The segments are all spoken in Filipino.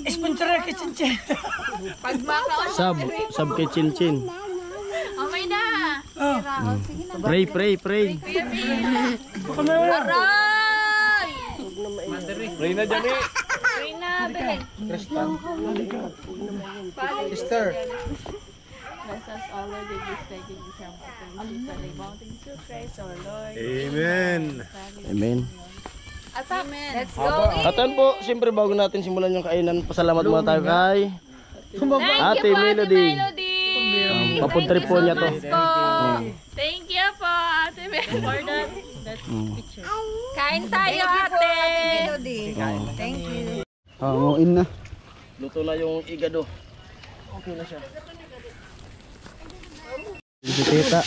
Sponsor kay Chinchin. Sab kay Chinchin. May na. Pray. Aray! Pray na dyan eh. Pray na, Belen. Sister. Bless us all, Lord, in this day, in this mountain to Christ, our Lord. Amen. Amen. Amen. Let's go. Atan po, siyempre bago natin simulan yung kainan, pasalamat muna tayo kay Ate Melody. Papuntrip po niya to. Thank you po, Ate Melody, for that picture. Kain tayo, Ate. Thank you. Hanguin na. Luto na yung igado. Okay na siya. Si tita.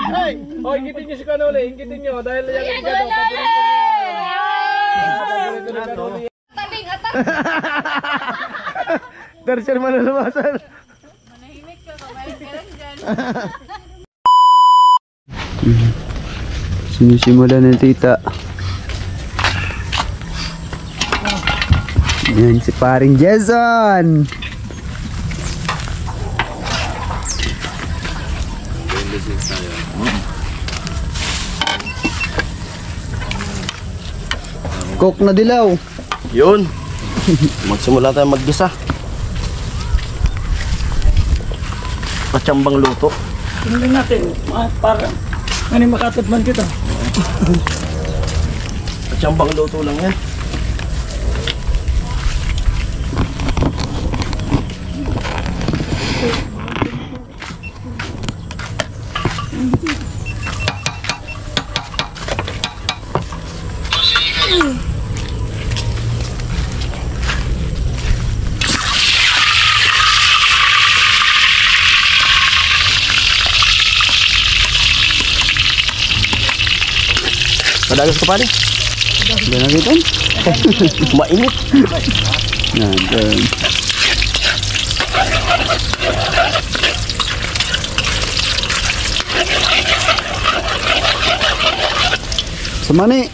Hey! Oh, ingitin nyo si Kanoli. Ingitin nyo dahil yan yung igado. Paborito ni Kanoli. Tertiary mananabasan. Manahimik ka, kabayan ka lang dyan. Sinisimula ng tita. Yan si paring Jason. Cook na dilaw. Yun. Magsimula tayo maggisa. Patsambang luto. Tingnan natin. Para ngayon makatadman kita. Patsambang luto lang yan. Padagas ka pa rin? Hindi na kita. Mainit. Yan. Semani.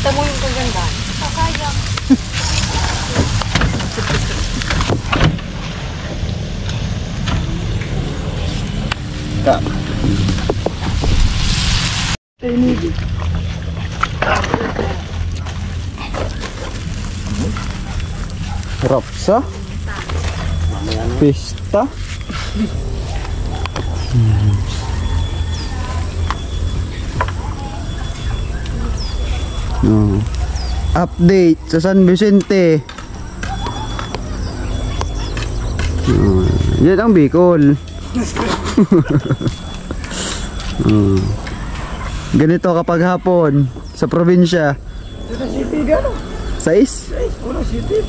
Kita mo yung kagandaan. Kakayang. Kak. Rapsa. Pista. No. Update sa San Vicente. Yan ang Bicol. Ganito kapag hapon sa probinsya. Sa city gano'n? 6? Una city.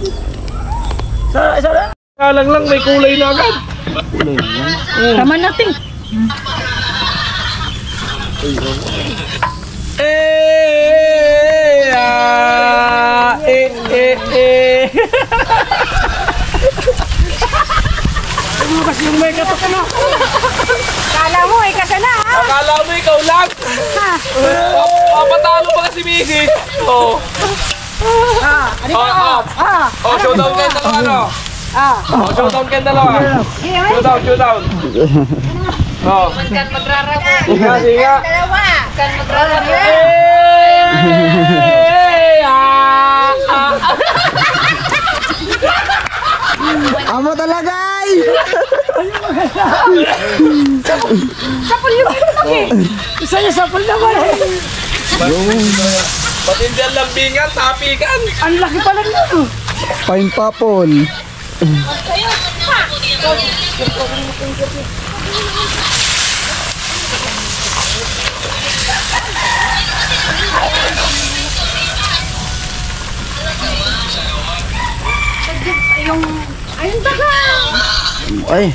Sa lang. Kalang lang may kulay na agad. Kulay na. Tama natin. Bukas yung may katok na. Kala lang! Papatalo ba si Mrs.? Oo. Showdown kayo dalawa, ano? Showdown kayo dalawa. Showdown. Kan magrarabo. Sige. Dalawa. Kan magrarabo. Amo talaga ay! Sapul yung isa niya sapul naman. Patindi ang lambingan, tapikan. Ang laki pala nito. Pineapple. Ayun baga. Ay.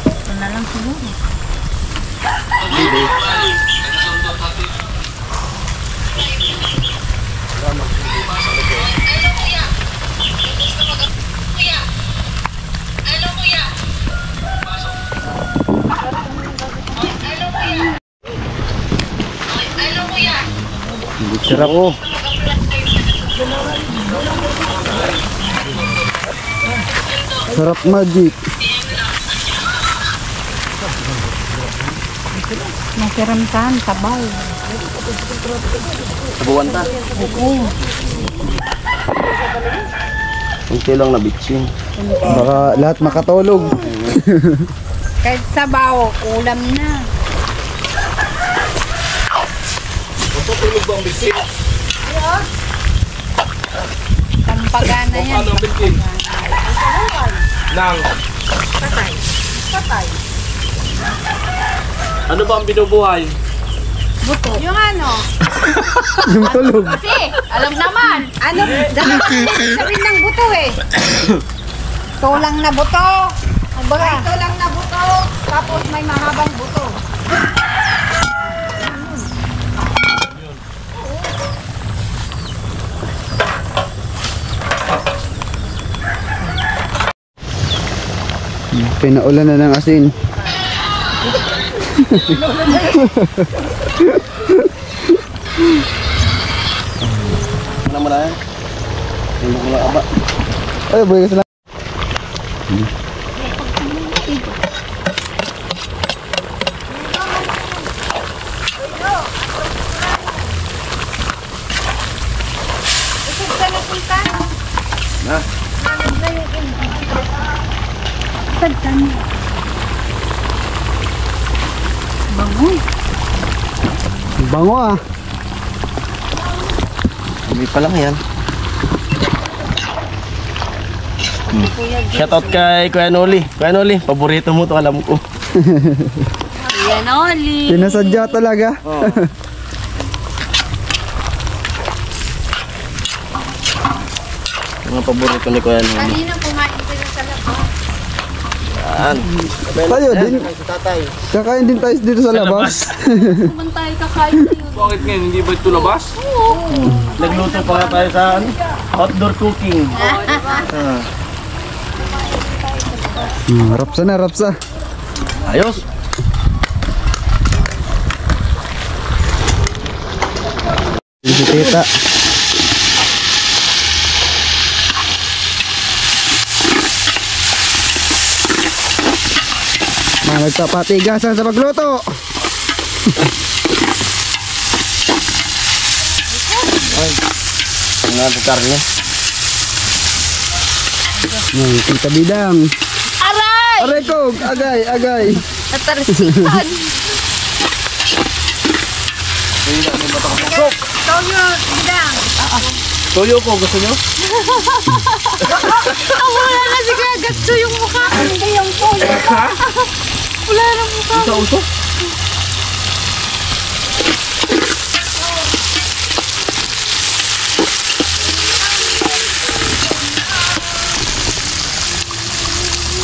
Ito na lang siguro. Sarap ko. Sarap magic. Nakiramtan, tabaw. Sabuan ta. Kunti lang na bitsin. Baka lahat makatulog. Kahit sabaw, ulam na. Tutulog ba ang bitin? Tampagana yan. Ano ang bitin? Nang. Patay. Ano ba ang binubuhay? Buto. Yung ano? Yung tulog. Kasi, alam naman. Ano? Sabihin ng buto eh. Tulang na buto. May tulang na buto. Tapos may mahabang buto. Pinaulan na ng asin. Mana mo na yan? Hindi mo lang aba. Ay, boy kasi lang. Isip ka na punta. Na. Nanod na yung Tagtan. Bango. Bango ah. Hindi pa lang yan. Shoutout kay Kuya Noli. Kuya Noli, paborito mo to, alam ko. Yan oli. Pinasadya talaga. Mga paborito ni Kuya Noli. Kanina kumain sila sa labas. Yan. Tayo din. Tatay. Kakain din tayo dito sa labas. Naman tayo kakain yun. Bakit ngayon? Hindi ba ito labas? Nagluto pa nga tayo sa ano? Outdoor cooking. Rapsa na, rapsa. Ayos. Si tita. Mga nagpapatigasan sa pagluto. Ang nga karne. Yan, tita bidang. Aray! Aray ko, agay, agay. Natarsikan. Toyo, bidang. Toyo po, gusto nyo? Wala na si Gagatso yung mukha. Hindi yung toyo. Wala na mukha. Sa uso?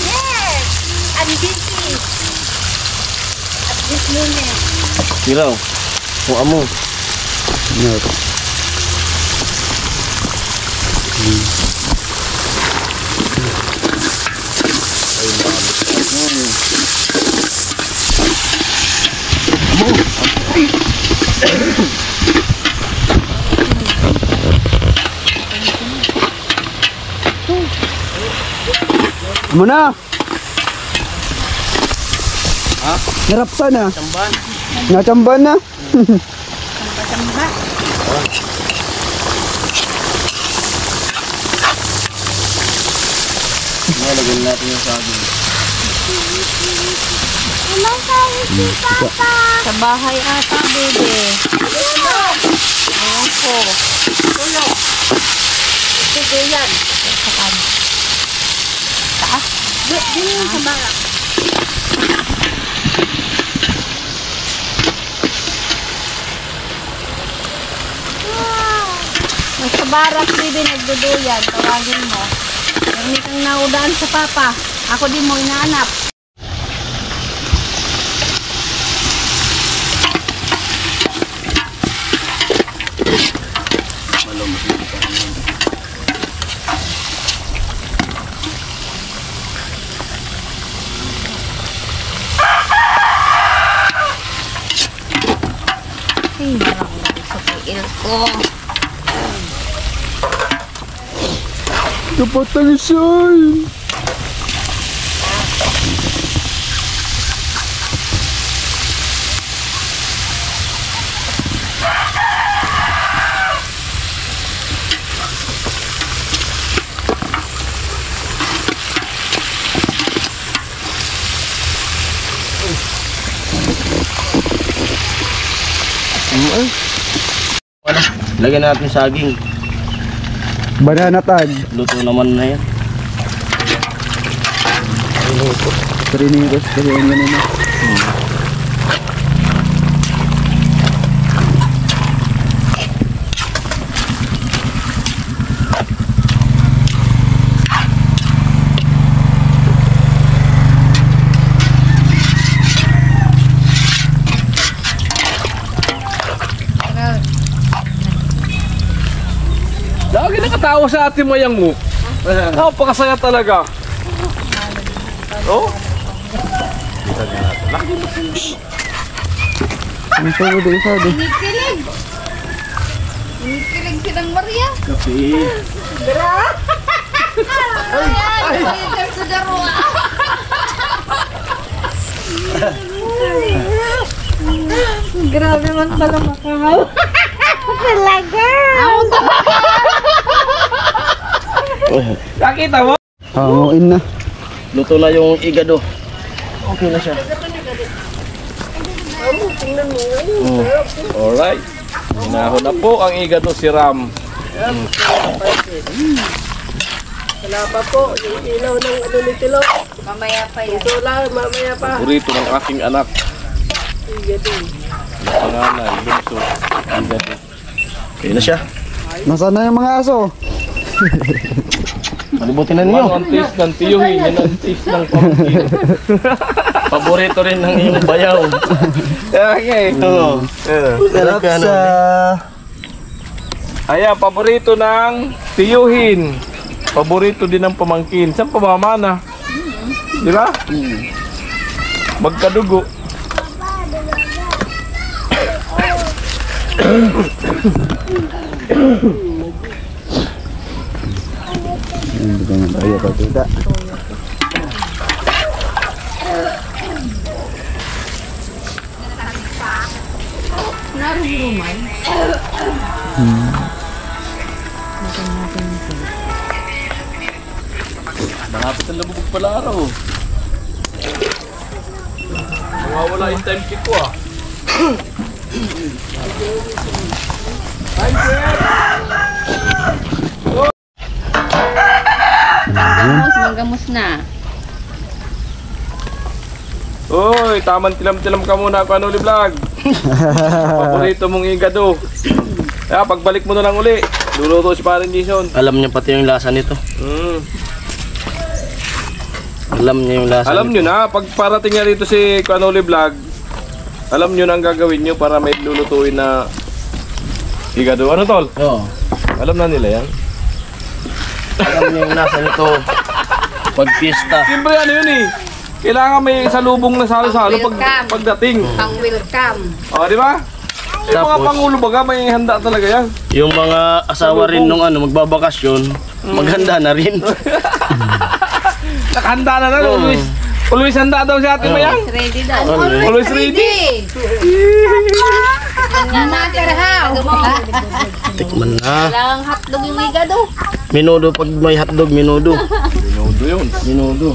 Yes! I'm busy. At this moment. Siraw. Kung amo. Yan. Muna. Ha? Hirap sana. Samban. Natsamban na. Samba-samba. Lagyan natin yung saging. Sa bahay ata, bebe. Ayan po. Tulog. Ito yan. Saan? Taas? Din yung sa barak. Sa barak, bebe, nagduduyan. Tawagin mo. Marami kang naudaan sa papa. Ako din mo inaanap. Ay, marami sa piil ko. Kapatang isay. Wala. Lagyan natin saging. Banana tag. Luto naman na yan. Trinitos. Kasi yung ganun na. Lagi nakatawa sa ating mayang mo. Napakasaya talaga. Oh? Ang sabi din isa din. Kinikilig. Kinikilig silang Maria. Kape. Bra! Ay! Ay! Sa darua! Grabe man pala makahaw. Talaga! Nakita mo? Hanguin na. Luto na yung igado. Okay na siya. Alright. Hinahon na po ang igado si Ram. Wala pa po, yung ilaw ng ano ni Tilo. Mamaya pa yan. Ito lang, mamaya pa. Paborito ng aking anak. Ang panganay, bunso. Igado. Okay na siya. Nasaan na yung mga aso? Malibutin na ninyo. Ano ang taste ng tiyuhin? Yan ang taste ng pumpkin. Paborito rin ng iyong bayaw. Okay. Oo. Sarap sa... Ayan, paborito ng tiyuhin. Paborito din ng pamangkin. Saan pamamana? Di ba? Magkadugo. Hindi ka nga tayo patita. Malapit ang labubog pala araw. Mawawala yung time kick ko ah. Manggamus na. Uy, taman tilam-tilam ka muna ako ano vlog. Paborito mong igado. Kaya pagbalik mo na lang uli. Luluto si Parin Jason. Alam niya pati yung lasa nito. Alam niya yung lasa Alam nito. nyo na, pag parating nga rito si Kanoli Vlog, alam nyo na ang gagawin nyo para may lulutuin na igado. Ano tol? Oo. Alam na nila yan. Alam niya yung lasa nito. Pag pista. Siyempre ano yun eh. Kailangan may salubong na salo-salo pagdating. Pang welcome. O, di ba? Yung mga Tapos, pangulo baga, may handa talaga yan. yung mga asawa rin nung ano, magbabakasyon, maghanda na rin. Nakahanda na lang. Always handa daw si Ate Mayang. Ready daw. Always ready. Tikman na. Walang hotdog yung higado. Minudo pag may hotdog, minudo. Minudo yun. Minudo.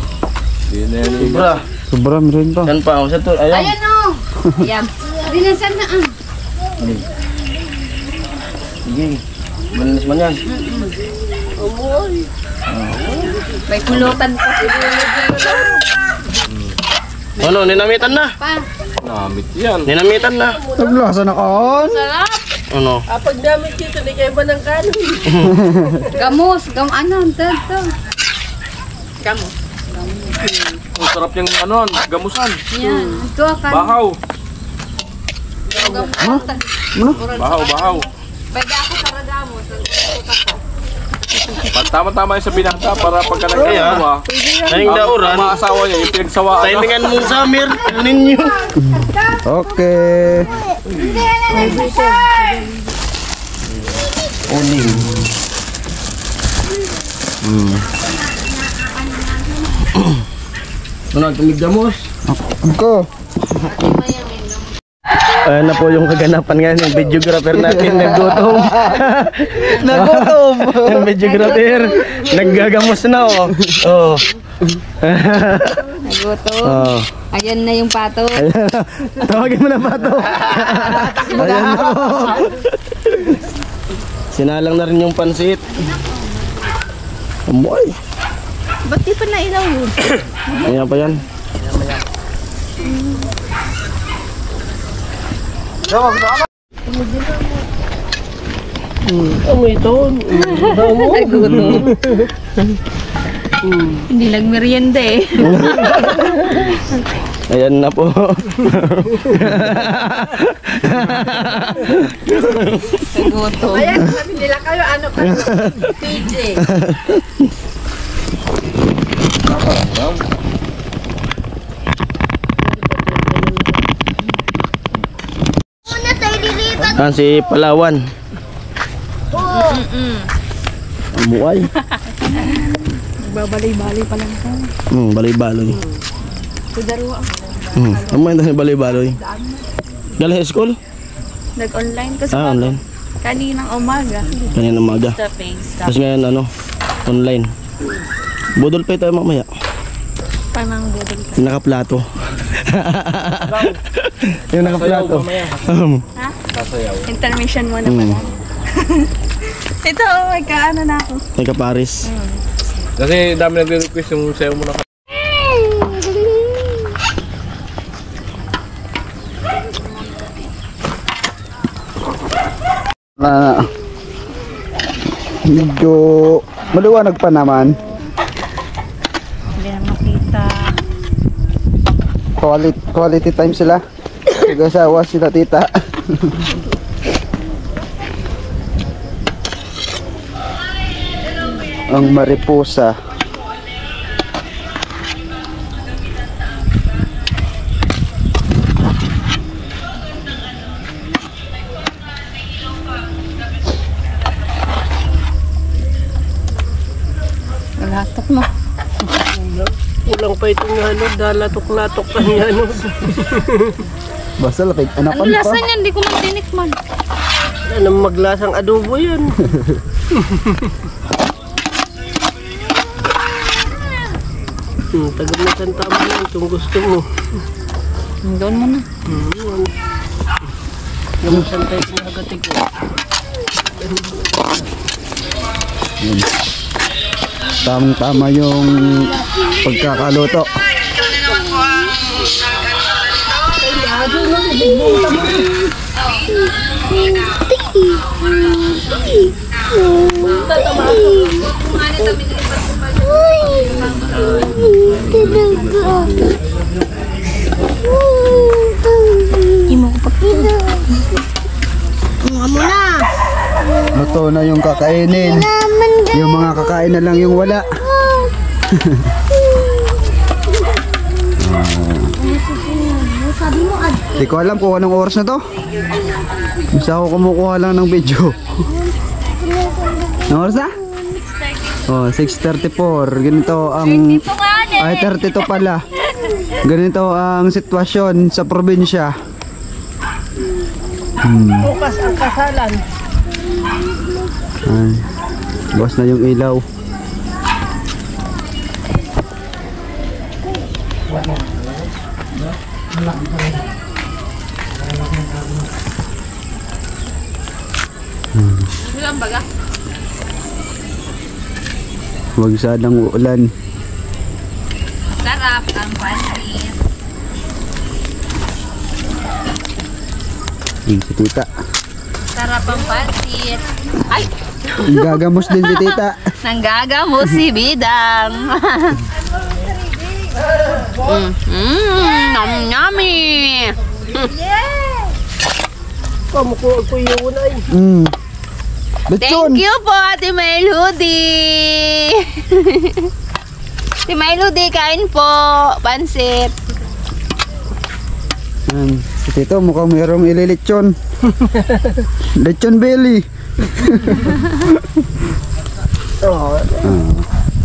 Hindi na yan. Sobra. Sobra meron pa. Saan pa? Saan to? Ayan. Ayan o. Yan. Binasan na ah. Sige. Malinis man yan. May kulutan pa. Ano, ninamitan na. Pa. Namit yan. Ninamitan na. Naglasa na kaon. Sarap. Ano? Pag gamit dito, hindi kayo ba ng kanon? Gamus. Ano? Ito. Gamus. Ang sarap niyang ano, gamusan. Yan. Ito akan. Bahaw. Bahaw. Pwede ako para gamus. Tama-tama yung sa binata para pagka nagkakawa. Kaning dauran. Ang mga asawa niya, yung pinagsawaan. Timingan mong summer. Ninyo. Okay. Uling. Ano, tumigdamos? Ako. Ayan na po yung kaganapan ngayon, yung videographer natin nagutom. Yung videographer, naggagamos na oh. Oh. Naguto. Oh. Ayan na yung pato. Tawagin mo na pato. Ayan na po. Sinalang na rin yung pansit. Amoy. Ba't di pa nailaw? Ayan pa yan. Amoy ito. Naguto. Hindi nagmerienda eh. Ayan na po. Naguto. Ayan, sabi nila kayo, ano ka? TJ. Yan si Palawan. Amuay. Babali-bali pa lang ka. Baloy-baloy. Kudarua. Amoy na baloy-baloy. Galing sa school? Nag-online kasi Online. kaninang umaga. Kanina umaga. Sa face. Tapos ngayon online. Budol pa tayo mamaya. Panang budol ka. Yung nakaplato. Yung nakaplato. Ha? Intermission mo na pala. Ito, may kaano na ako. May kaparis. Kasi dami nagre-request yung sayo mo na. Medyo maliwanag pa naman. Hindi na makita. Quality time sila. Nag-asawa sila tita. Ang mariposa. Latok mo. Kulang pa itong ano, dalatok-latok pa niya, ano. Basta lapit anapan Ano pa. lasa niyan? Hindi ko man tinikman. Ano maglasang adobo yan. Tagal na saan tama yan kung gusto mo. Doon mo na. Yung saan tayo sinagatig ko. Tamang-tama yung pagkakaluto. Imo ko pakita. Amo na. Luto na yung kakainin. Yung mga kakain na lang yung wala. Di ko alam kung anong oras na to. Basta ako kumukuha lang ng video. Anong oras na? Oh, 6:34. Ganito ang ay 32 pala. Ganito ang sitwasyon sa probinsya. Bukas ang kasalan. Ay, bukas na yung ilaw. Huwag sanang uulan. Sarap ang pancit. Yun si tita. Sarap ang pancit. Ay! Gagamos din si tita. Nanggagamo si Bidang. Yummy! Kamukuha ko yun ay. Lechon. Thank you po, Ate Melody. Ate Melody, kain po. Pansit. Yan. Si tito mukhang mayroong ililechon. Lechon belly. Oo.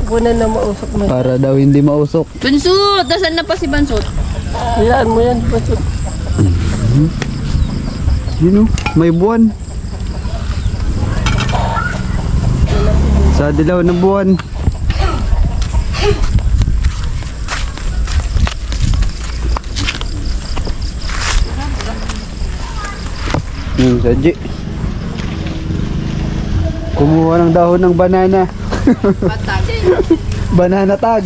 Kuna na mausok mo. Para daw hindi mausok. Bansut! Nasaan na pa si Bansut? Hayaan mo yan. Bansut. Yun o, may buwan. Sa dilaw na buwan. Yung sadji. Kumuha ng dahon ng banana. Banana tag.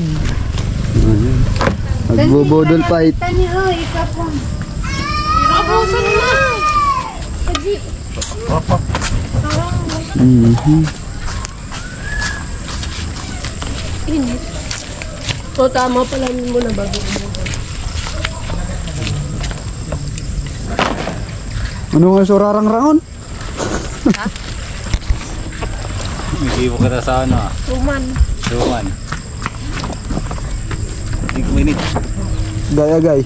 Magbubudol fight. So tama pala mo na bago. Ano nga surarang rangon? Hindi mo kita sa ano. Tuman. Suman. 5 minutes. Gay-agay.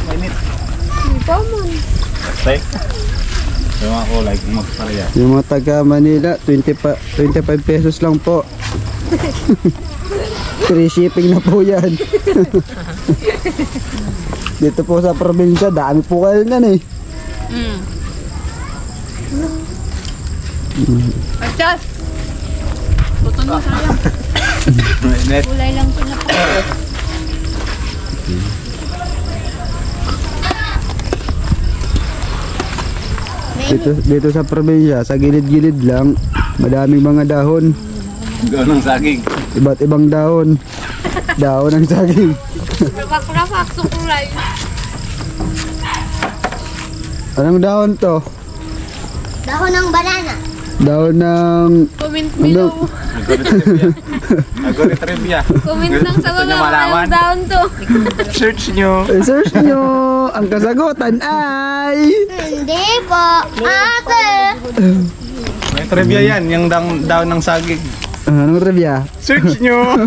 Minutes. Take. Yung ako like magparaya. Yung mga taga Manila, 25 pesos lang po. Free shipping na po yan. Dito po sa probinsya, dami po kayo nan eh. Achas! Buton mo sayang. Net. Kulay lang ito na po. Dito sa probinsya, sa gilid-gilid lang, madaming mga dahon. Doon ng saging. Iba't ibang dahon. Dahon ng saging. Rapak-rapak, sukulay. Anong dahon to? Dahon ng banana. Dahon ng... Comment Ano? Algorithrivia. Comment lang sa Gusto mga nyo malaman? dahon to. Search nyo. I-search nyo! Ang kasagutan ay... Hindi po. Ate! May trivia yan. Yung daon ng saging. Anong trivia? Search nyo.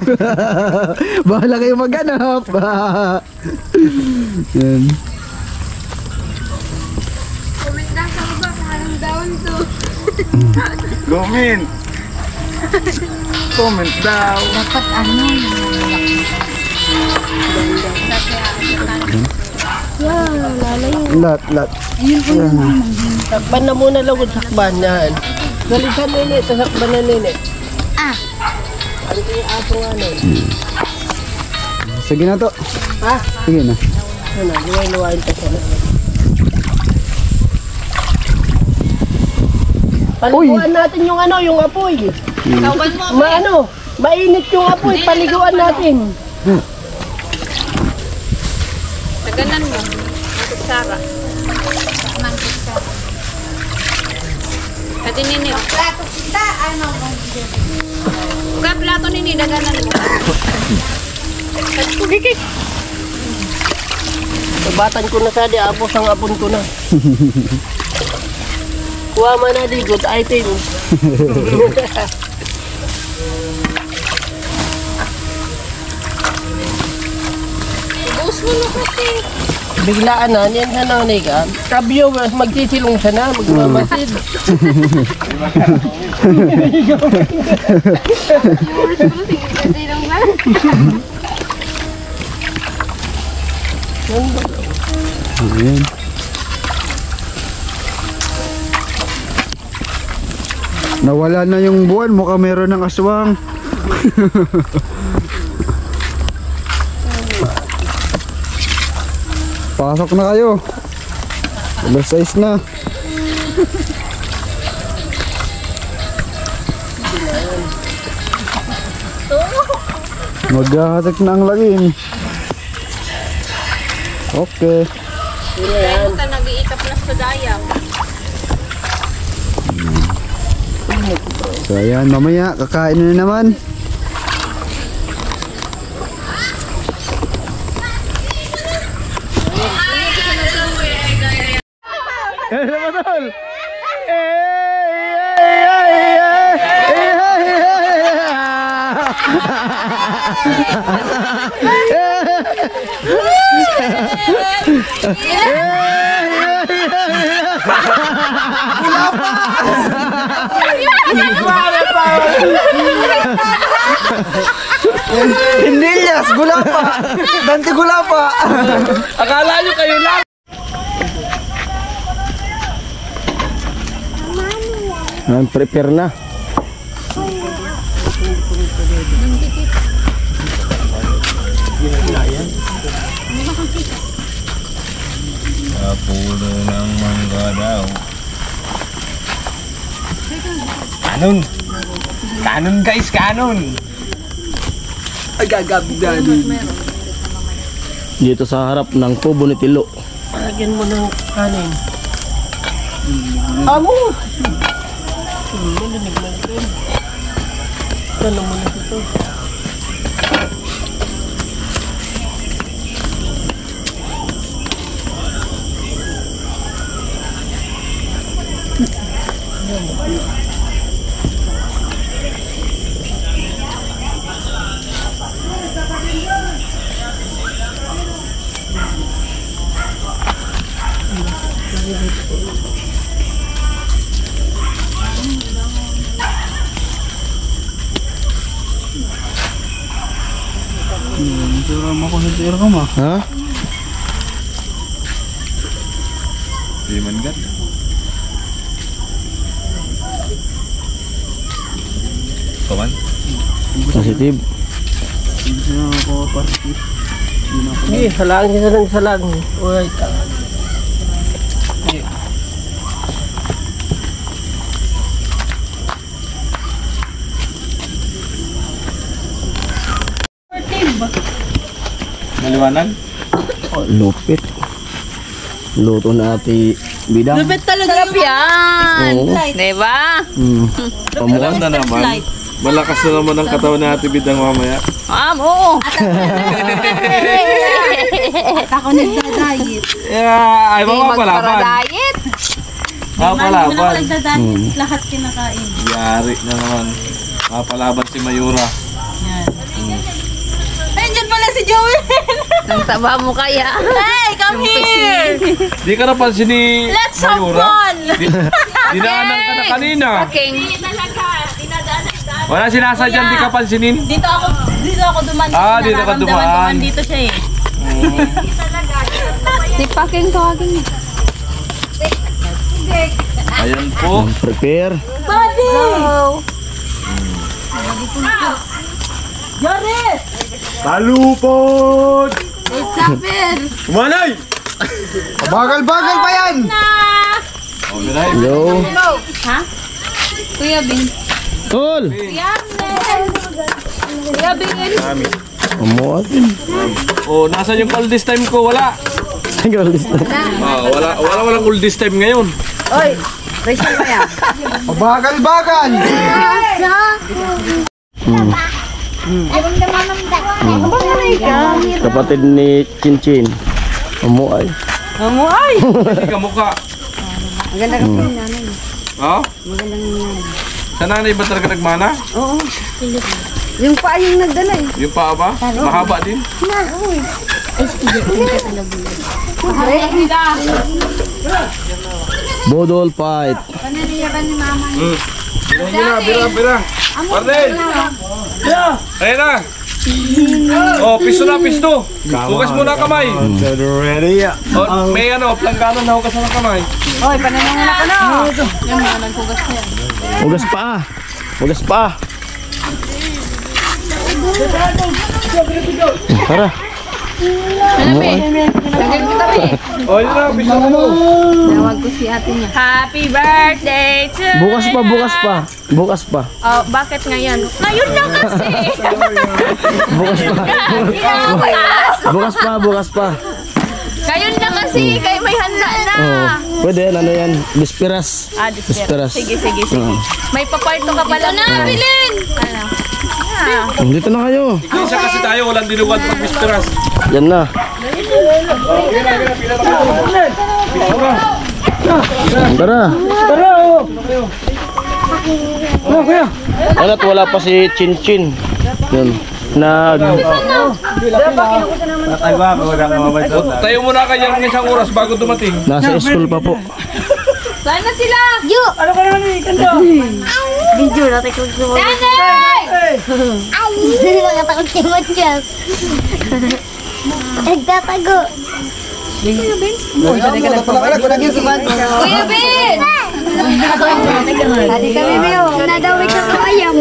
Bahala kayo maghanap. Yan. Comment lang sa baba kung anong dahon to. Comment. Comment daw. Dapat ano Lat. Takban na muna lang kung sakban yan. Galisan nini, tasakban na nini. Ano yung aso nga nun? Sige na to. Ha? Sige na. Ano, luway-luwain pa siya. Paliguan natin yung ano, yung apoy. Tawban mo. Mainit yung apoy, paliguan natin. Naganan mo. Kutsara. Kutsara. Pati nini. Plato kita, ano? Kaya plato nini, daganan mo. Kikik. Batan ko na sa di, apos ang apon ko na. Kuha man na di, good item. Ubus mo na kasi. biglaan na, niyan sa nanay ka. Kabyo, magsisilong siya na, magmamasid. Ayan. Nawala na yung buwan, mukhang meron ng aswang. Pasok na kayo. Oversize na. Maghahatak na ang lagim. Okay. So ayan, mamaya kakain na naman. Hindi yes, gulapa. Dante gulapa. Akala nyo kayo lang. Prepare na. Puno ng mangga daw. Kanon. Kanon guys, kanon. Dito sa harap ng kubo ni Tilo. Lagyan mo ng kanin. Amo! Ano mo na dito? Ha? Di man gat. Kawan? Positive. Sige, salangin sa ng salangin. Uy, Maliwanag? Lupit. Luto na ati bidang. Lupit talaga yan. Oo. Diba? Alam na naman. Malakas na naman ang katawan ni Ate Bidang mamaya. Oo. Ako nagda-diet. Yeah, ay Hindi mapapalaban. magpara-diet. Mapapalaban. Lahat kinakain. Yari na naman. Mapalaban si Mayura. Ayun pala si Joey. Ang taba mo kaya. Hey, come here. Di ka napansin ni Let's have Mayura? fun. Dinaanan ka na kanina. King. Wala sinasadyan, di ka pansinin. Dito ako duman. Ah, dito ka dumaan. Dito siya eh. Si Paking tawagin niya. Ayan po. Prepare. Buddy! Go! Joris! Talupod! It's happened! Manay! Bagal-bagal pa yan. Yo. Ha? Kuya Bing. Tol. Kuya Bing. Amuat. Oh, nasan yung oldest time ko? Wala. Walang oldest time ngayon. Oy, Rachel pa yan. Bagal-bagal. Kapatid ni Chinchin. Amuay. Hindi ka mukha. Maganda ka po yung nanay. Ha? Magandang nanay. Sa nanay ba talaga nagmana? Oo. Yung pa yung nagdala eh. Yung paa ba? Mahaba din? Na, uy. Ay, sige. Budol fight. Bira. Marnel! Ayun na! Oh, pisto na, pisto! Hugas muna kamay! Ready? Oh, may planggana na hugas na kamay. Hoy, pananungan ako na. Hugas pa. Hugas pa. Tara. Oh, yun na, pisto na mo! Tawag ko si ate niya. Happy birthday to Bukas pa, bukas pa. Bukas pa. Oh, bakit ngayon? Ngayon na kasi! Bukas pa. Bukas pa, bukas pa. Ngayon na kasi, kayo may handa na. Pwede yan, ano yan? Disperas. Disperas. Sige. May paparto ka pala na, Bilin! Ano? Dito na kayo. Isa kasi tayo, walang dinugan pag pisteras. Yan na. Tara. Ano, wala pa si Chin. Yan. Tayo muna kanyang isang oras bago dumating. Nasa school pa po. Saan na sila? Ano ka naman ni Kando? Video natin kung sumama. Nanay! Hindi mga takot si Matiyas. Nagtatago. Kuya Ben! Tadi kami Beo, nadawin ka ng ayam.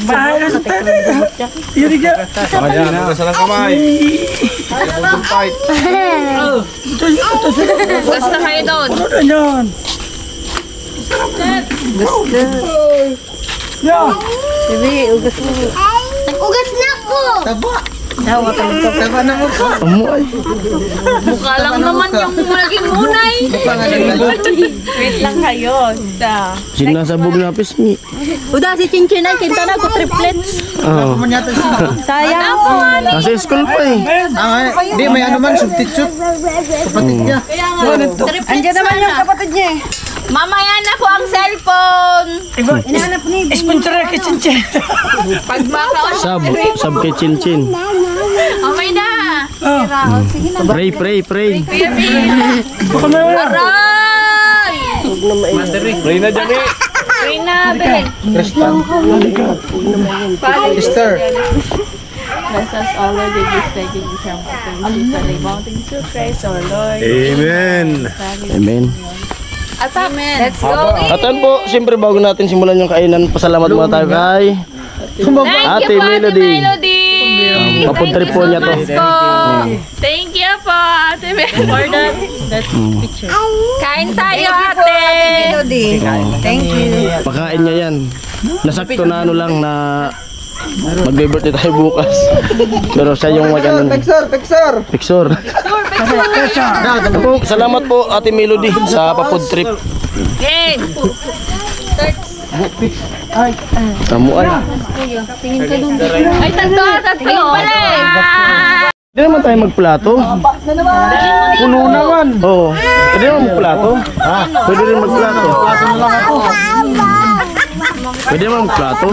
Bahay na sa tayo. Yun ka. Ayan, hugas na ng kamay. Budol fight. Basta kayo doon. Yan. Nag-ugas na ako. Amoy. Mukha lang naman yung naging munay. Wait lang kayo. Sinasabog na pisngi. Uda si Chinchin ay kinta na ko triplets. Oo. Sayang. Nasa school pa eh. Di, may ano man, substitute. Kapatid niya. Andiyan naman yung kapatid niya eh. Mamaya na po ang cellphone. Inahanap ni Sponsor kay Chinchin. Pag makausap. Sab kay Chin. Okay na. Pray. Kuya Ben. Aray! Pray na dyan eh. Pray na, Ben. Sister. Bless us all, Lord, with this begging we shall the mountain to praise our Lord. Amen. Amen. Amen. Let's go. At yan po, siyempre bago natin simulan yung kainan, pasalamat muna tayo kay Thank you po, Ate Melody. Papuntrip po niya to. Thank you po, Ate Melody. For that picture. Kain tayo, Ate. Melody. Thank you. Pakain niya yan. Nasakto na ano lang na magbe-birthday tayo bukas. Pero siya yung Picture. Salamat po Ate Melody sa pa-food trip. Game. Kamu ay. Ay, tatlo. Pala. Hindi naman tayo magplato. Puno naman. Oo. Pwede naman magplato. Pwede rin magplato. Pwede naman magplato.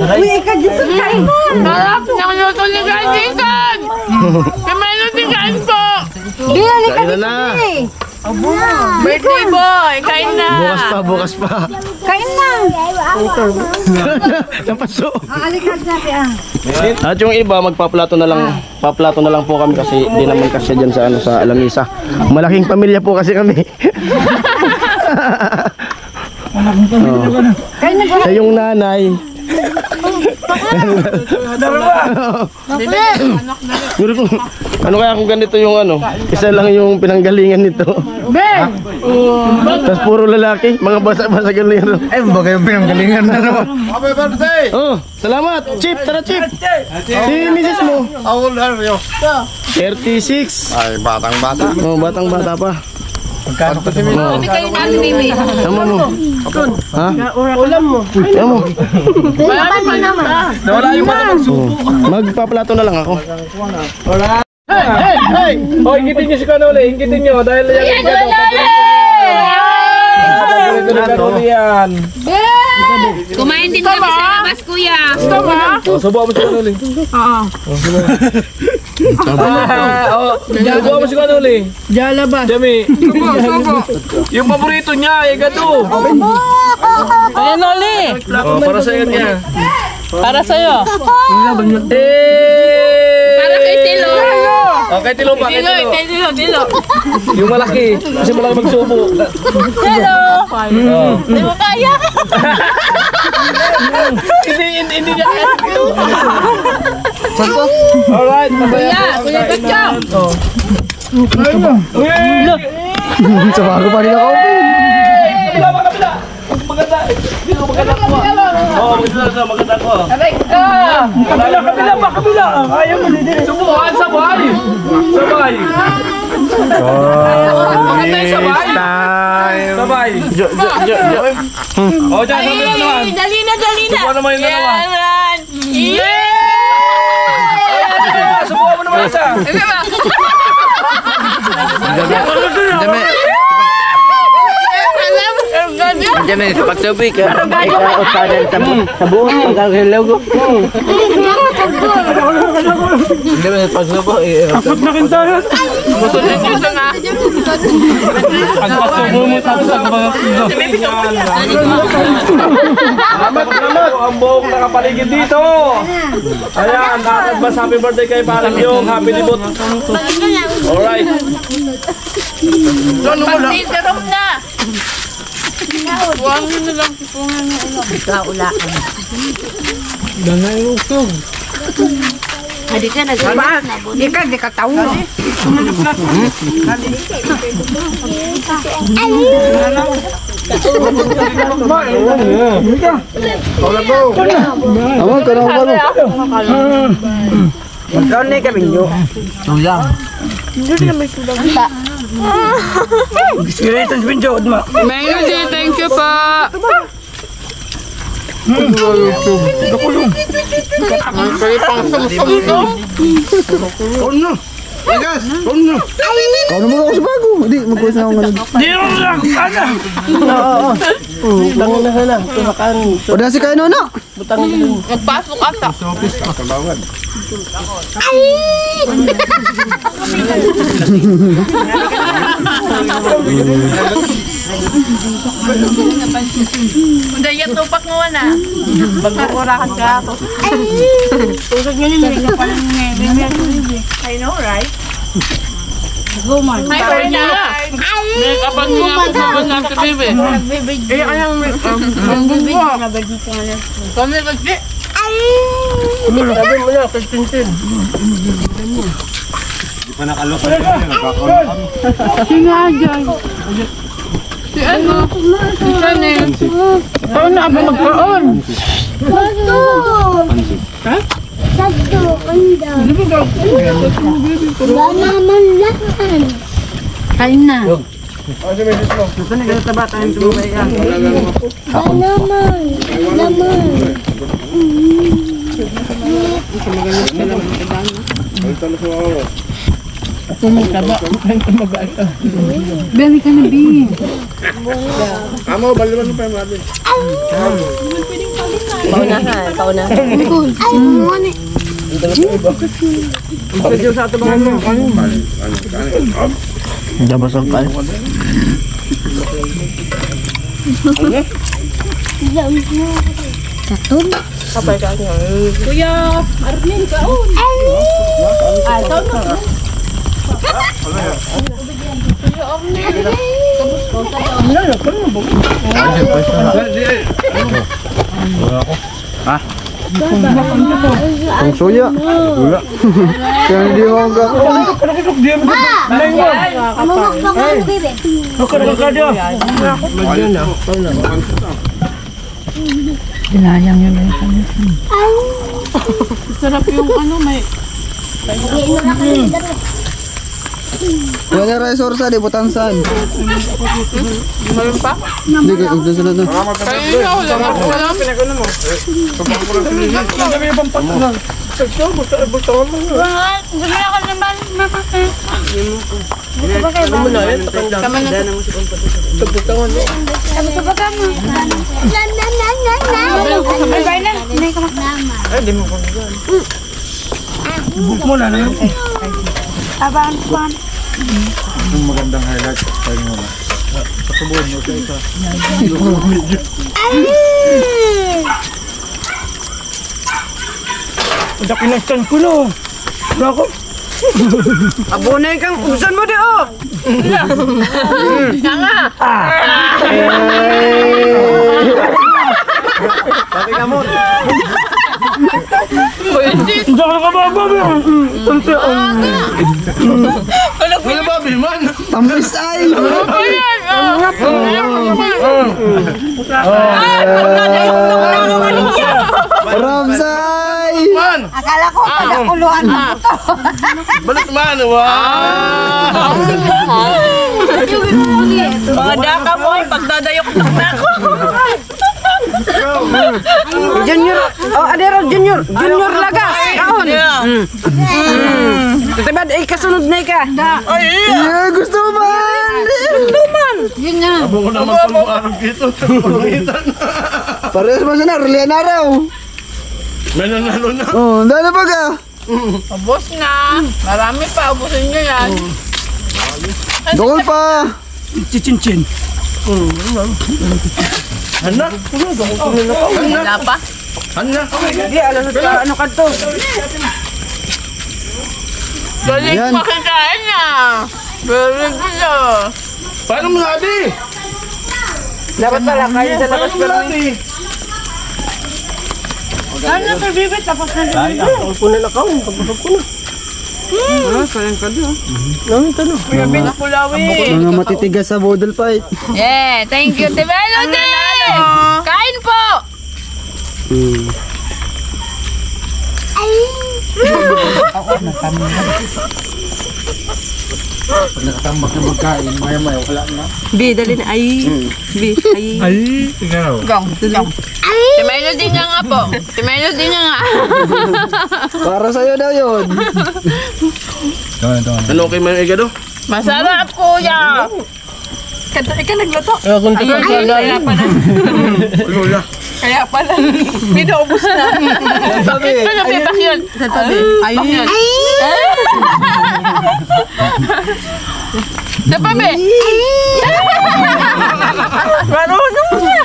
Uy, ikaw dyan sa kain mo. Sarap. Nakuluto ni Jason. Kay Melody, kain po. Kain na. Birthday boy, kain na. Bukas pa. Kain na. Napaso. Alikad natin ah. At yung iba magpaplato na lang. Paplato na lang po kami kasi di naman kasi diyan sa sa Alamisa. Malaking pamilya po kasi kami. Sa yung nanay. Ano kaya kung ganito yung isa lang yung pinanggalingan nito. Tapos puro lalaki, mga basa-basa galingan. Baga yung pinanggalingan na naman. Happy birthday! Oh, salamat. Chip, tara Chip. Si Mrs. mo. How old are you? 36. Ay, batang-bata. Oh, batang-bata pa. Magkano pa si Milo? Sabi kayo namin, Mimi. Tama mo. Ha? Ulam mo. Tama mo. Marami pa naman. Nawala yung mata ng suko. Magpaplato na lang ako. Hey! Oh, ingitin nyo si Kanoli. Ingitin nyo dahil yan. Yan, Lole! Paborito ni Kanoli yan. Kumain din kami sa labas, kuya. O, subukan mo si Kanuli. Oo. Subukan mo si Kanuli. Jalabas. Jami. Yung paborito niya, egado. Ayan, Oli. Oh, para sa iyo niya. Para sa'yo. Eh! Para kay Tilo. Oh, kay Tilo pa, kay Tilo. Kay Tilo. Yung malaki, kasi malaki magsubo. Hello. Oh. Hindi mo kaya. Hindi niya kaya. Alright, Kuya Betchong. Sa bago pa nila ako. Kabila. Maganda. Dito maganda ko. Oh, maganda ko. Kabila. Ayaw mo din. Subukan sabay. Maganda yung sabay. Sabay. Oh, dyan, sabi na naman. Dali na. Subukan naman yung dalawa. Yeah! Subukan mo naman isa. Diyan na pagsabi ka. Ay ka utanan sa buo pagkakalaw ko. Hindi ba pagsubo eh. Kapag nakintayan. Pagpasubo mo tapos Salamat. Ang buong nakapaligid dito. Ayan, advance happy birthday kay Parang yung happy debut. Alright. Pag-interrup na. Huwag nyo na lang kipungan ng ulo. Hindi ka nag-alas na bunin. Di ka tawo. Amo ka na bago. Magkano na kami nyo? Melody, thank you po. Kau naman ako sa bago. Hindi, magkuha na ako ngayon. Butang na sana. Tumakan. O na si kayo no? Butang na. Magpasok ata. Daya tupak mo na. Pagkakurakan ka ako. Tusog nyo nila. I know, right? Hi, Bernard! Kapag nga ako sa mga sa bebe. Eh, anong kami kasi. Sabi mo na, Pintin. Di pa nakalok na nagkakaon na kami. Si ano? Si Chanel. Paano na ako magkaon? Ha? Sakto, kanda. Ba naman lang. Kain na. Gusto na ganito ba tayong tumubay yan? Ba naman. Naman. Beli ka na, Bi. Amo, baliwan mo pa yung marami. Paunahan. Ay, muna. Pwede sa ato mga ano? Diyan ba sa kain? Katun. Kuya, Arlene, kaon. Ay, kaon na. Ang suya. Wala. Kaya hindi mo hanggang. Mamuk pa ko, bebe. Sarap yung ano, may... Wala na resort sa libutan saan. Meron pa? Hindi, doon sila doon. Kaya yun ako lang. Wala. Yung magandang highlight. Tayo mo na. Pasubuhin mo sa isa. Udah kinastan ko no. Nako. Abonay kang usan mo di oh. Pati ka mo. Udah ka ba ba? Wala ba, Biman? Tambis ay! Ramsay! Akala ko pagkakuluan ng buto. Balik man, wow! Mga daka mo, pagdadayok na ako. Junior. Oh, adero Junior. Junior laga. Kaon. Tibad ay kasunod na ka. Yeah, gusto man! Yun na. Abo ko naman pag-arog dito. Pag-itan. Parehas mo siya na, Rulian araw. May nanalo na. Oh, dahil na ba ka? Ubos na. Marami pa, ubusin nyo yan. Dukol pa! Chinchin. Anak, Wala pa. anak. Di alam sa ano kadto. Galing Ayan. makikain na. Very good ah. Paano mo sabi? Dapat pala kayo sa labas pero Ano na bibit? Tapos na ko na nakaw. Pagpasok ko na. Sayang ka doon. Kuya Bin ako lawi. Mga matitigas sa bodol fight. Yeah, thank you, Te Melody! Kain po! Nakatambak na magkain. Maya-maya. Wala na. Bi, dali na. Ay. Bi, ay. Ay, tingnan. Gong. Te Melody nga nga po. Te Melody nga nga. Para sa'yo daw yun. Ano okay man yung igado? Masarap, kuya! Ikaw nagluto? Kung tika sa Kaya pala. Lula. Kaya pala. Pinaubos na. Bakit? Ano ba yun? Ayun. Sabi. Marunong na.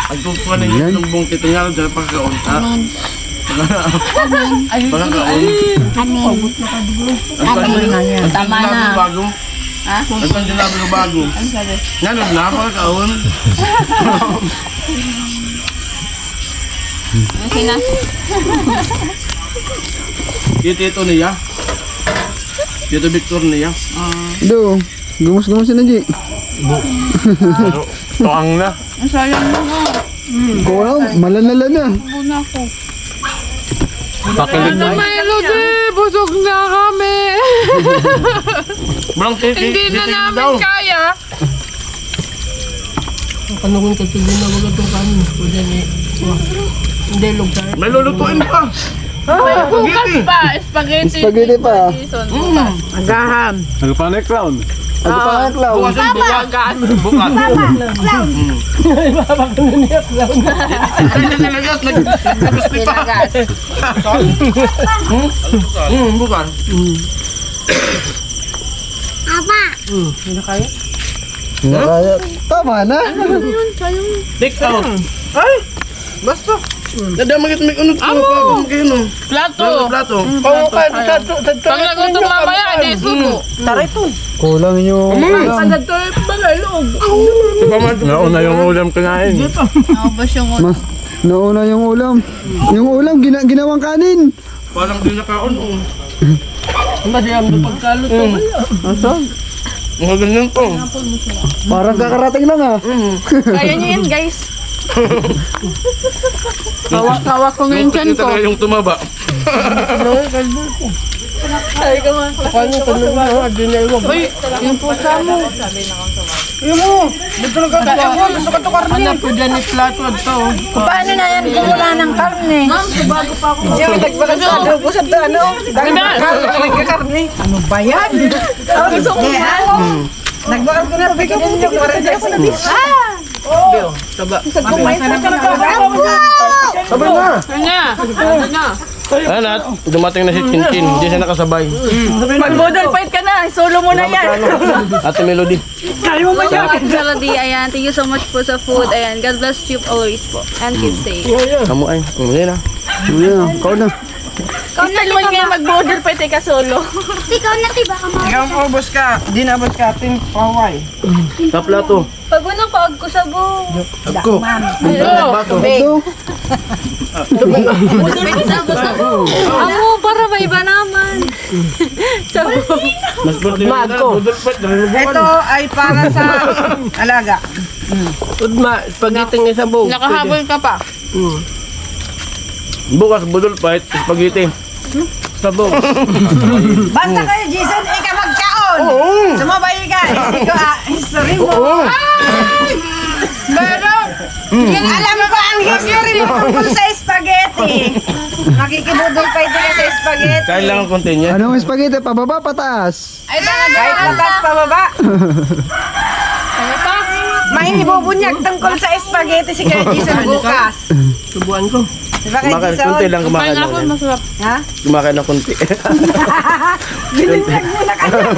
Ang tutuan na yung tumbong titingal dyan pagkaon. Walang kaon. Tama na. Bago. Ha? Ang sinabi ko bago. Ngayon na pagkaon. Sina? Tito niya. Tito Victor niya. Do, gumus-gumus na G. Tuang na. Ang sayang mo nga. Kung malalala na. Buna ko. Pakilig na. Melody, busog na kami. Walang Hindi na namin kaya. Kanungon ka tigil na wala itong kanin. Pwede ni. Hindi, lugar. May lulutuin pa. May bukas pa. Spaghetti. Spaghetti pa. Agahan. Nagpanik round. Ako pa nga, Clown. Bukas yung bukas. Bukas. Hindi nilagas. Naggusti pa. Bukas. Kaya, tama na. Take out. Ay! Basta. Nadamagit may unod ko. Pagong kayo no. Plato. Plato. Pag nagutom mamaya, di subo. Kulang yung ulam. Nauna yung ulam kinain. Naubos yung ulo. Nauna yung ulam. Yung ulam, ginawang kanin. Parang di nakaon. Mga ganyan po. Parang kakarating lang ah. Kaya niyo yan, guys. Hawak ko ngayon dyan ko. Ito yung tumaba. Uy, yung pusa mo. Hanap ko dyan ni Flatwood to. Paano na yan kung wala ng karne? Ma'am, bago pa ako. Diyan, nagbagasado ko sa ano. Dahil karne. Ano ba yan? Nagbagas ko na rin ka din yung karne. Taba. Sabay na! Ayan at, dumating na si Chinchin. Hindi siya nakasabay. Mag-model fight ka na. Solo mo na yan. Ate Melody. Melody, ayan. Thank you so much po sa food. Ayan. God bless you always po. And keep safe. Kamu ay. Ayan na. Kuya, ikaw na. Kasi mo nga mag-model fight ka solo. Ikaw na, tiba ka mga. Ikaw ang ubos ka. Di nabot ka ating paway. Sa plato. Pag unang pag ko sa buong. Ako. Bato. Amo, para may iba naman. Sa buong. Mas birthday na Marco. Ito ay para sa alaga. Udma, spaghetti ng isang buong. Nakahabol ka pa. Bukas, budol fight. Spaghetti. Sabong. Basta kayo, Jason, ikaw magkaon. Sumabay ka. History mo. Meron. Alam ko ang history mo tungkol sa spaghetti. Makikibudol pa ito sa spaghetti. Kain lang ang konti niya. Anong spaghetti? Pababa, pataas. Ay, talaga. Kahit matas pababa. Ano pa? May ibubunyag tungkol sa spaghetti si Kuya Jason bukas. Subuan ko. Diba Kuya Kumakain, Jason? konti lang kumakain lang. Pineapple masarap. Ha? Kumakain ng konti. Binunyag mo na kayo.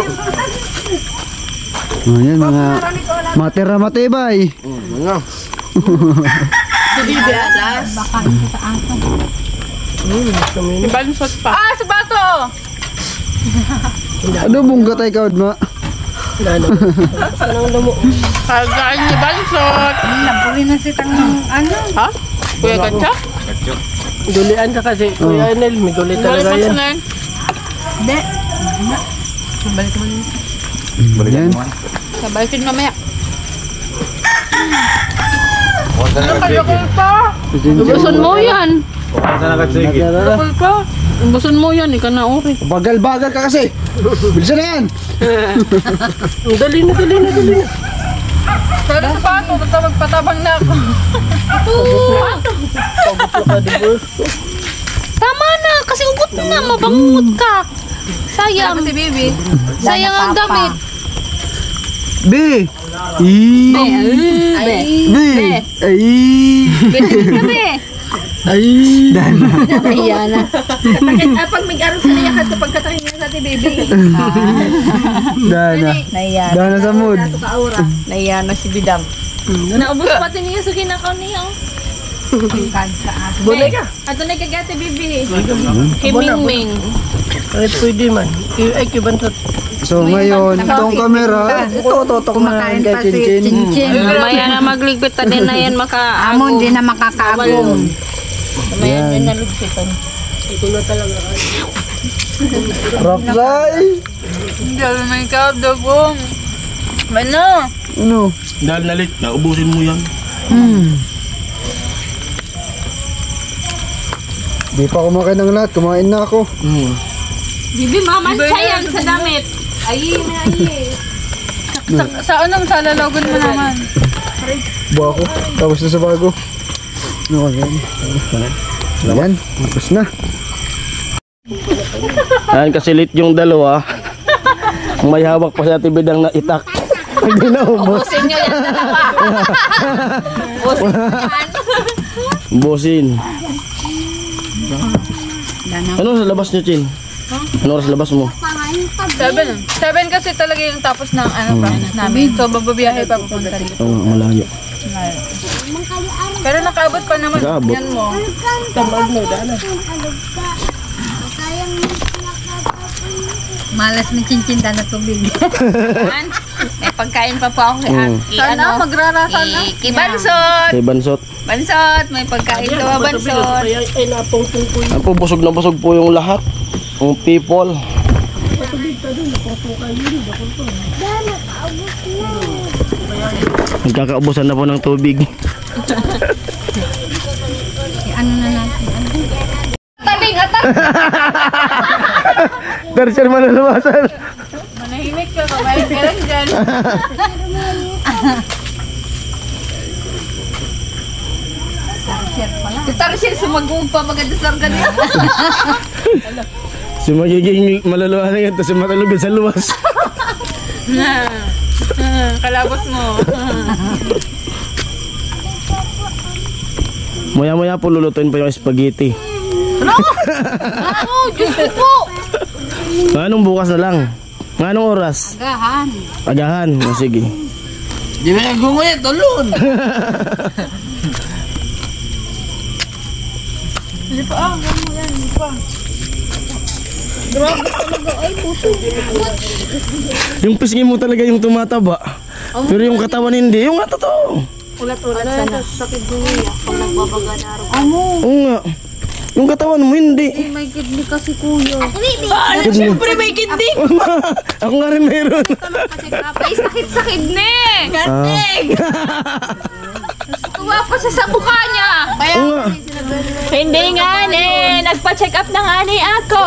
Ayan, mga tira matibay. Ano? Bansot pa. Ah, sa bato! Ano mong gatay ka, Udma? Pagkain ni Bansot. Napuli na si tang ano. Ha? Kuya Katsa? Gulian ka kasi. Kuya Enel, may gulit talaga yan. Hindi. Ayan. Sabalikin mamaya. Ubuson mo yan. Kapal ka. Ubuson mo yan. Ika na uri. Bagal-bagal ka kasi. Bilisan na yan. Dali na. Pero sa pato, basta magpatabang na ako. Tama na, kasi ugot mo na, mabangot ka. Sayang. Si Bibi. Sayang ang damit. B. I. B. Ay. Kami. Ay. Dana. Ayan na. Pag may-aral sa niya kasi pagkatakin niya sa Bibi. Dana. Naiyan. Dana sa mood. Naiyan na si Bidam. Naubos pati niya sa kinakaw niya. Bulay ka. Ato na kagati Bibi. Kimingming. Kahit pwede man. Ay, kibantot. So ngayon, itong camera, ito kumakain kay Chinchin. Mamaya na magligpit ta din na yan makaagong. Amo hindi na makakaagong. Mamaya din na lugpitan. Rapsay! Hindi may kabdagong. Ano? Ano? Dahil nalit, naubusin mo yan. Di pa kumakain ng lahat, kumain na ako. Bibi, mamansya yan sa damit. Ay, sa anong sa lalagon mo naman? Buha ko, tapos na sa bago. Ano yan? Ayan, tapos na. Ayan kasi late yung dalawa. May hawak pa sa tibidang na itak. Hindi na ubos. Busin nyo yan dalawa. Busin yan. Busin. Ano sa labas nyo, Chin? Ano sa labas mo? 7 kasi talaga yung tapos ng ano pa namin. So, bababiyahe pa pupunta dito. Oo, malayo. Pero nakaabot pa naman Nakaabot. yan mo. Malas ni Chinchin na tubig. May pagkain pa po ako kay Aki. Sana magrarasa na. Kibansot! Kay Bansot. Bansot! May pagkain ka ba, Bansot? Ay, napong po. Ano po, busog na busog po yung lahat. Yung people. Nagkakaubusan na po ng tubig. Ano na natin? Tabing! Atak! Tertial mananawasan. Manahimik ka, kumain ka lang dyan. Tarsier sumagumpa maganda sa organi. Si magiging maluluhan ito si matulugod sa luwas. Kalabos mo. Maya-maya po lulutuin pa yung spaghetti. Diyos ko po. Anong bukas na lang? Anong oras? Agahan. Agahan. O, sige. Di ba nagunguyat? Tulun! Hindi pa gano'n yan. Hindi pa. Grabe talaga. Ay, puso. Yung pisngi mo talaga yung tumataba. Pero yung katawan hindi. Yung nga totoo. Ulat-ulat sana. Sakit mo niya. Pag nagbabaga na araw. Oo nga. Yung katawan mo hindi. May kidney kasi kuya. Siyempre may kidney. Ako nga rin meron. Ay, sakit sa kidney. Gantig. Tuwa pa siya sa mukha niya. Oo nga. Hindi nga ni. Nagpa-check up na nga ni ako.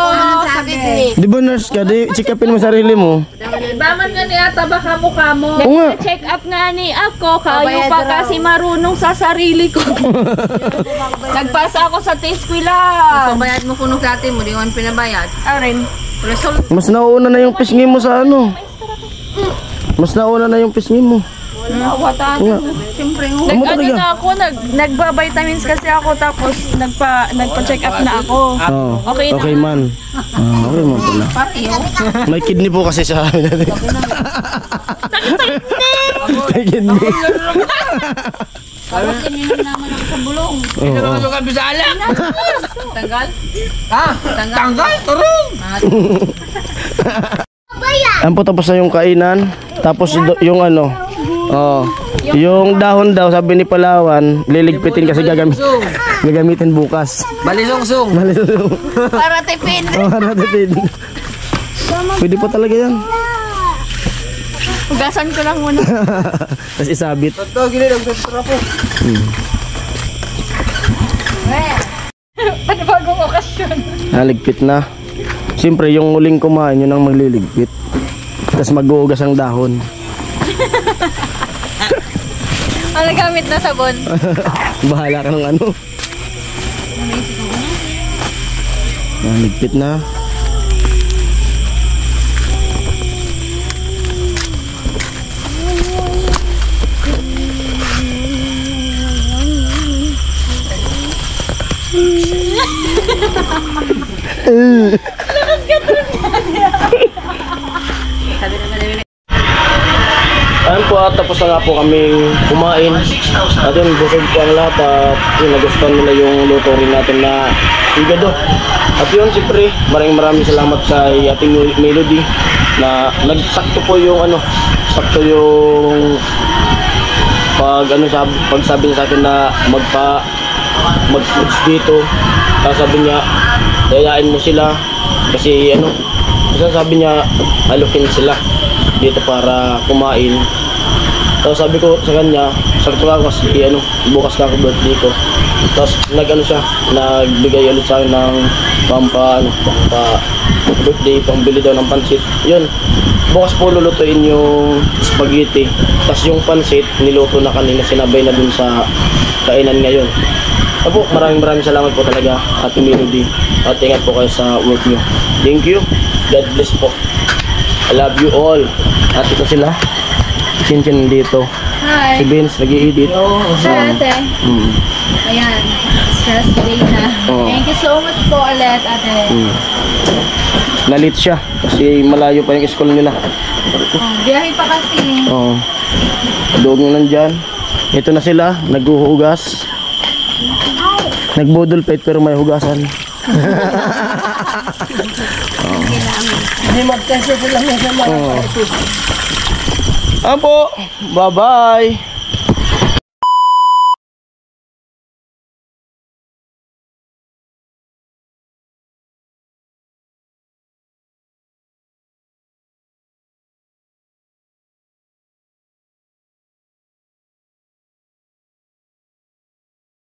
Sakit eh. Di ba nurse ka? Di check upin mo sarili mo. Baman nga ni ata baka mukha mo. Oo nga. Nagpa-check up nga ni ako. Kayo pa kasi marunong sa sarili ko. Nagpasa ako sa test ko lang. Pabayad mo kuno sa atin mo, di ko pinabayad. Arin. Result. Mas nauna na yung pisngi mo sa ano. Mas nauna na yung pisngi mo. Nawatan. Oo nga. Siyempre nga. Ano Nag-ano talaga? na ako, nagba-vitamins kasi ako tapos nagpa-check up na ako. Oo. Okay na. Okay man. Okay man pala. May kidney po kasi sa amin. May kidney. Tapos ininom naman ako sa bulong. Oo. Ano ka bisala? Tanggal? Ha? Tanggal? Turun! Ayan po, tapos na yung kainan. Tapos yung ano, yung dahon daw, sabi ni Palawan, liligpitin kasi gagamitin bukas. Balisong-song! Para tipid. Para tipid. Pwede pa talaga yan. Hugasan ko lang muna. Tapos isabit. Ito, gini lang sa trapo. Panibagong okasyon. Naligpit na. Siyempre, yung muling kumain, yun ang magliligpit. Tapos mag-uugas ang dahon. Ano gamit na sabon? Bahala ka ng ano. Naligpit na. Ayan po, at tapos na nga po kaming kumain. At yun, busog po ang lahat at yun, nagustuhan nila yung luto rin natin na higado. At yun, siyempre, maraming salamat kay ating Melody na nagsakto po yung ano, sakto yung pagsabi niya sa akin na mag-foods dito. Tapos sabi niya, yayain mo sila kasi ano, sabi niya, alukin sila dito para kumain. Tapos sabi ko sa kanya, sakto ka kasi ano, bukas ka ako birthday ko. Tapos nag-ano siya, nagbigay ulit sa akin ng pampa birthday, pambili daw ng pansit. Yun, bukas po lulutuin yung spaghetti. Tapos yung pansit, niluto na kanina, sinabay na dun sa kainan ngayon. Apo, maraming salamat po talaga, Ate Melody. At ingat po kayo sa work nyo. Thank you. God bless po. I love you all. At ito sila. Chinchin dito. Hi. Si Vince nag-i-edit. Hi, ate. Ayan. Stress day na. Oo. Thank you so much po ulit, ate. Nalit siya kasi malayo pa yung school nila. Biyahe pa kasi. Oo. Doon nyo nandyan. Ito na sila, naghuhugas. Nagbudol plate pero may hugasan. Hindi magkasya sila sa mga Apo, bye-bye.